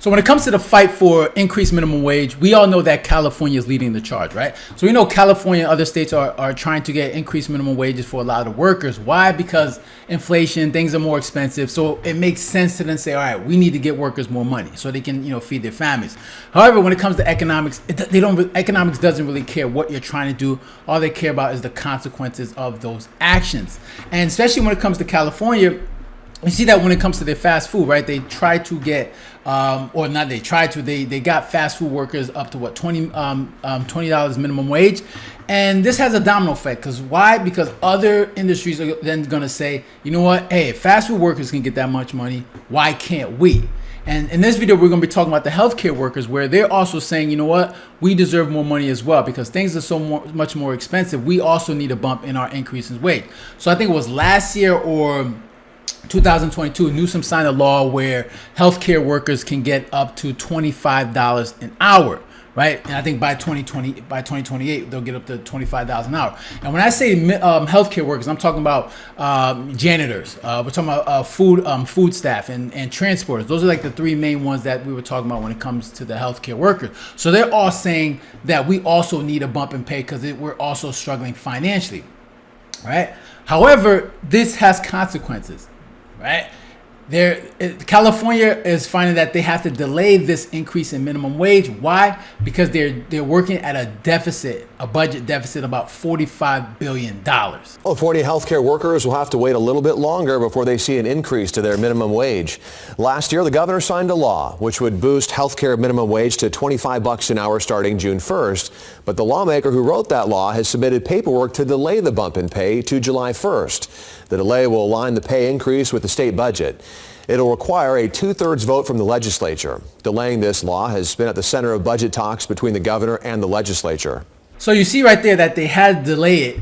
So when it comes to the fight for increased minimum wage, we all know that California is leading the charge, right? So we know California and other states are trying to get increased minimum wages for a lot of the workers. Why? Because inflation, things are more expensive. So it makes sense to then say, all right, we need to get workers more money so they can, feed their families. However, when it comes to economics, economics doesn't really care what you're trying to do. All they care about is the consequences of those actions. And especially when it comes to California, you see that when it comes to their fast food, right? They try to get, they got fast food workers up to $20 minimum wage. And this has a domino effect. Because why? Because other industries are then going to say, you know what? Hey, fast food workers can get that much money. Why can't we? And in this video, we're going to be talking about the healthcare workers, where they're also saying, you know what? We deserve more money as well, because things are much more expensive. We also need a bump in our increase in wage. So I think it was last year or 2022, Newsom signed a law where healthcare workers can get up to $25 an hour, right? And I think by 2028, they'll get up to $25 an hour. And when I say healthcare workers, I'm talking about janitors. We're talking about food staff and transporters. Those are like the three main ones that we were talking about when it comes to the healthcare workers. So they're all saying that we also need a bump in pay because we're also struggling financially, right? However, this has consequences. Right? California is finding that they have to delay this increase in minimum wage. Why? Because they're working at a budget deficit of about $45 billion. Well, 40 healthcare workers will have to wait a little bit longer before they see an increase to their minimum wage. Last year, the governor signed a law which would boost healthcare minimum wage to $25 an hour starting June 1st. But the lawmaker who wrote that law has submitted paperwork to delay the bump in pay to July 1st. The delay will align the pay increase with the state budget. It'll require a 2/3 vote from the legislature. Delaying this law has been at the center of budget talks between the governor and the legislature. So you see right there that they had to delay it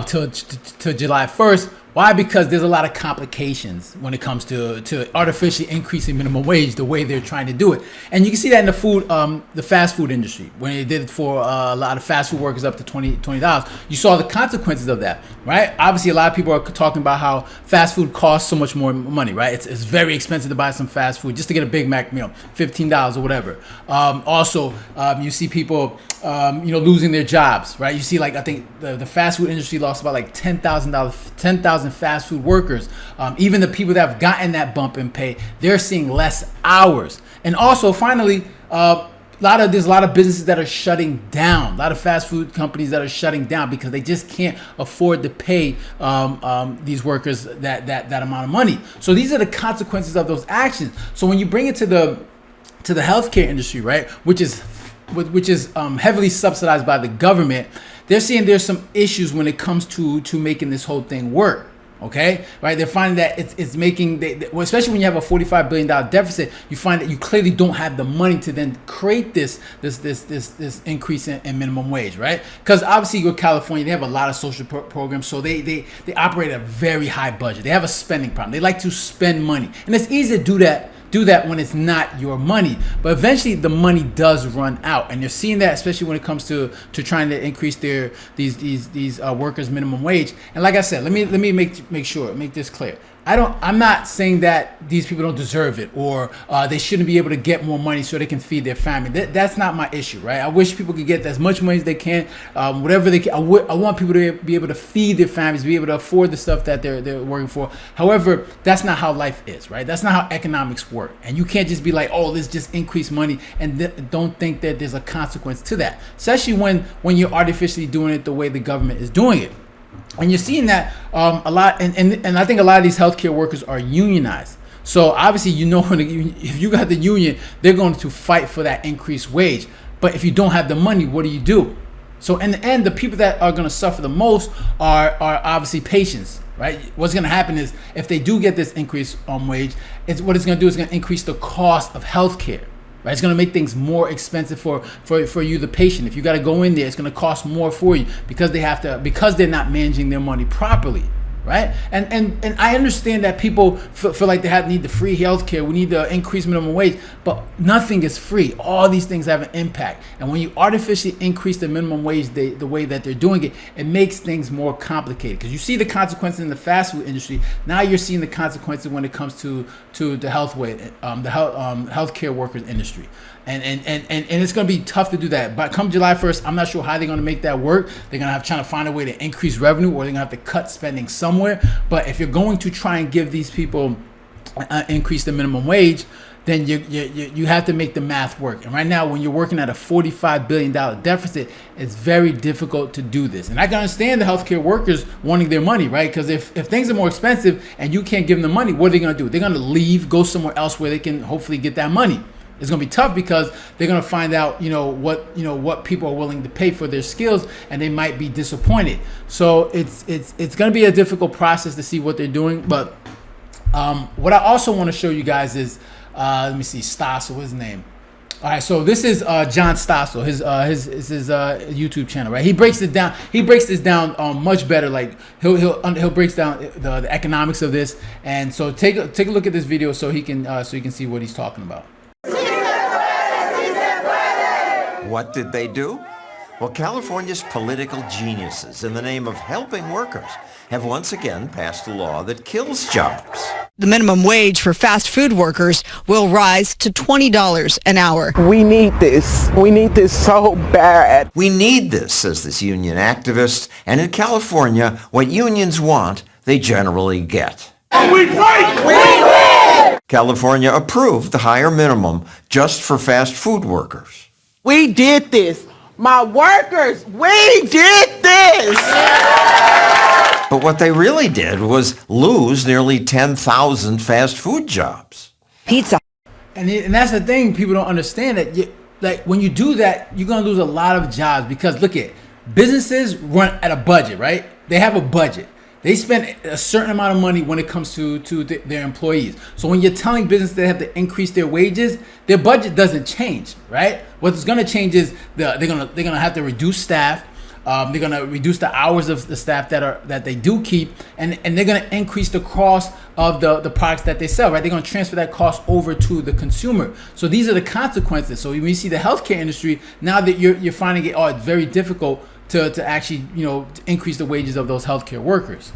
to July 1st. Why? Because there's a lot of complications when it comes to artificially increasing minimum wage the way they're trying to do it. And you can see that in the fast food industry, when they did it for a lot of fast food workers up to $20. You saw the consequences of that, right? Obviously, a lot of people are talking about how fast food costs so much more money, right? It's very expensive to buy some fast food just to get a Big Mac meal, $15 or whatever. Also, you see people, losing their jobs, right? You see, like, I think the fast food industry lost about like $10,000 fast food workers. Even the people that have gotten that bump in pay, they're seeing less hours. And also, finally, there's a lot of businesses that are shutting down. A lot of fast food companies that are shutting down because they just can't afford to pay these workers that amount of money. So these are the consequences of those actions. So when you bring it to the healthcare industry, right, which is heavily subsidized by the government, they're seeing there's some issues when it comes to making this whole thing work. Okay, right? They're finding that it's making, especially when you have a $45 billion deficit, you find that you clearly don't have the money to then create this increase in minimum wage, right? Because obviously with California, they have a lot of social programs, so they operate at a very high budget. They have a spending problem. They like to spend money, and it's easy to do that when it's not your money, but eventually the money does run out, and you're seeing that especially when it comes to trying to increase these workers' minimum wage. And like I said, let me make this clear. I'm not saying that these people don't deserve it or they shouldn't be able to get more money so they can feed their family. That's not my issue, right? I wish people could get as much money as they can, whatever they can. I want people to be able to feed their families, be able to afford the stuff that they're working for. However, that's not how life is, right? That's not how economics work. And you can't just be like, oh, let's just increase money and don't think that there's a consequence to that, especially when you're artificially doing it the way the government is doing it. And you're seeing that a lot, and I think a lot of these healthcare workers are unionized. So obviously, if you got the union, they're going to fight for that increased wage. But if you don't have the money, what do? So in the end, the people that are going to suffer the most are obviously patients, right? What's going to happen is if they do get this increase on wage, what it's going to do is going to increase the cost of healthcare. Right? It's going to make things more expensive for you, the patient. If you got to go in there, it's going to cost more for you because they're not managing their money properly. right? And I understand that people feel like they need the free healthcare. We need the increased minimum wage, but nothing is free. All these things have an impact. And when you artificially increase the minimum wage the way that they're doing it, it makes things more complicated. Because you see the consequences in the fast food industry. Now you're seeing the consequences when it comes to the healthcare workers industry. And it's going to be tough to do that. But come July 1st, I'm not sure how they're going to make that work. They're going to trying to find a way to increase revenue, or they're going to have to cut spending somewhere. But if you're going to try and give these people increase the minimum wage, then you have to make the math work. And right now, when you're working at a $45 billion deficit, it's very difficult to do this. And I can understand the healthcare workers wanting their money, right? Because if things are more expensive and you can't give them the money, what are they going to do? They're going to leave, go somewhere else where they can hopefully get that money. It's going to be tough because they're going to find out, what people are willing to pay for their skills, and they might be disappointed. So it's going to be a difficult process to see what they're doing. But what I also want to show you guys is, let me see, Stossel, his name. All right, so this is John Stossel, his YouTube channel, right? He breaks it down. He breaks this down much better. Like he'll breaks down the economics of this. And so take a look at this video so you can see what he's talking about. What did they do? Well, California's political geniuses, in the name of helping workers, have once again passed a law that kills jobs. The minimum wage for fast food workers will rise to $20 an hour. We need this. We need this so bad. We need this, says this union activist. And in California, what unions want, they generally get. We fight! We win! California approved the higher minimum just for fast food workers. We did this. My workers, we did this. But what they really did was lose nearly 10,000 fast food jobs. Pizza. And that's the thing, people don't understand that when you do that, you're going to lose a lot of jobs, because look at businesses run at a budget, right? They have a budget. They spend a certain amount of money when it comes to their employees. So when you're telling business they have to increase their wages, their budget doesn't change, right? What's going to change is they're gonna have to reduce staff. They're going to reduce the hours of the staff that they do keep, and they're going to increase the cost of the products that they sell, right? They're going to transfer that cost over to the consumer. So these are the consequences. So when you see the healthcare industry, now that you're finding it's very difficult to actually, to increase the wages of those healthcare workers.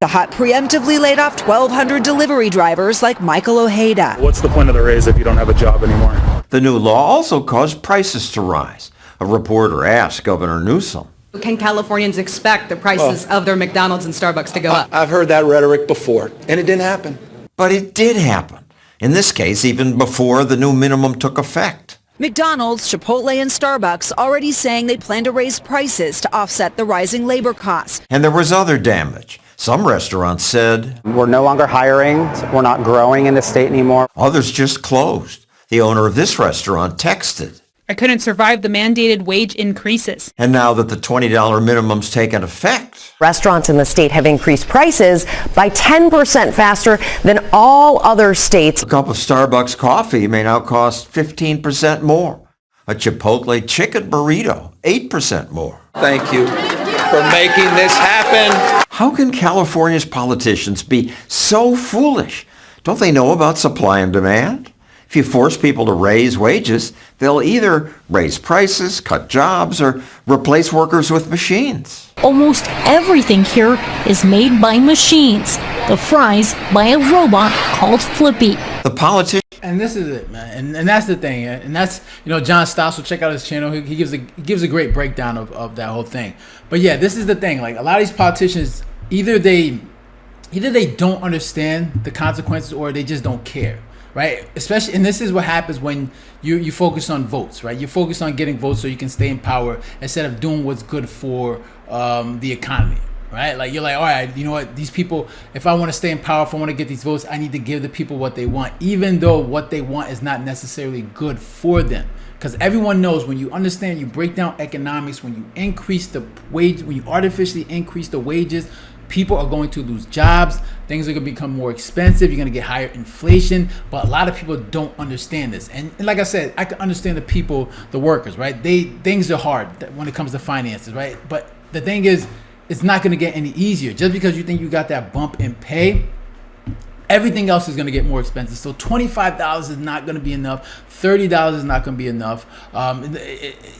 The hot preemptively laid off 1,200 delivery drivers like Michael Ojeda. What's the point of the raise if you don't have a job anymore? The new law also caused prices to rise. A reporter asked Governor Newsom. Can Californians expect the prices of their McDonald's and Starbucks to go up? I've heard that rhetoric before, and it didn't happen. But it did happen. In this case, even before the new minimum took effect. McDonald's, Chipotle, and Starbucks already saying they plan to raise prices to offset the rising labor costs. And there was other damage. Some restaurants said, we're no longer hiring. We're not growing in the state anymore. Others just closed. The owner of this restaurant texted. I couldn't survive the mandated wage increases. And now that the $20 minimum's taken effect, restaurants in the state have increased prices by 10% faster than all other states. A cup of Starbucks coffee may now cost 15% more. A Chipotle chicken burrito, 8% more. Thank you for making this happen. How can California's politicians be so foolish? Don't they know about supply and demand? If you force people to raise wages, they'll either raise prices, cut jobs, or replace workers with machines. Almost everything here is made by machines. The fries by a robot called Flippy. The politician. And this is it, man. And that's the thing. And that's, John Stossel, check out his channel. He gives a great breakdown of that whole thing. But yeah, this is the thing. Like, a lot of these politicians, either they don't understand the consequences, or they just don't care. Right, especially, and this is what happens when you focus on votes, right? You focus on getting votes so you can stay in power instead of doing what's good for the economy, right? Like, you're like, all right, you know what? These people, if I want to stay in power, if I want to get these votes, I need to give the people what they want, even though what they want is not necessarily good for them. Because everyone knows, when you understand, you break down economics, when you increase the wage, when you artificially increase the wages, people are going to lose jobs. Things are going to become more expensive. You're going to get higher inflation. But a lot of people don't understand this. And like I said, I can understand the people, the workers, right? Things are hard when it comes to finances, right? But the thing is, it's not going to get any easier. Just because you think you got that bump in pay, everything else is going to get more expensive. So $25 is not going to be enough. $30 is not going to be enough.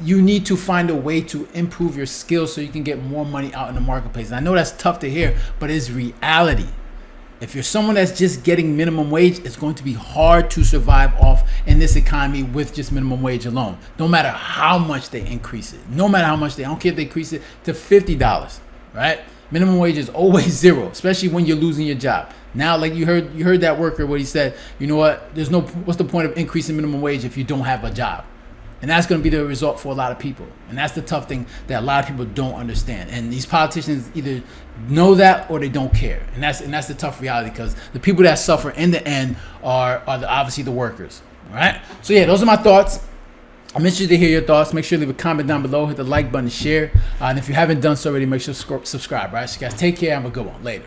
You need to find a way to improve your skills so you can get more money out in the marketplace. And I know that's tough to hear, but it's reality. If you're someone that's just getting minimum wage, it's going to be hard to survive off in this economy with just minimum wage alone. No matter how much they increase it. No matter how much I don't care if they increase it to $50, right? Minimum wage is always zero, especially when you're losing your job. Now, like you heard that worker, what he said, you know what, what's the point of increasing minimum wage if you don't have a job? And that's going to be the result for a lot of people. And that's the tough thing that a lot of people don't understand. And these politicians either know that or they don't care. And that's the tough reality, because the people that suffer in the end are obviously the workers. All right. So yeah, those are my thoughts. I'm interested to hear your thoughts. Make sure to leave a comment down below, hit the like button, share. And if you haven't done so already, make sure to subscribe. Right. So you guys take care. Have a good one. Later.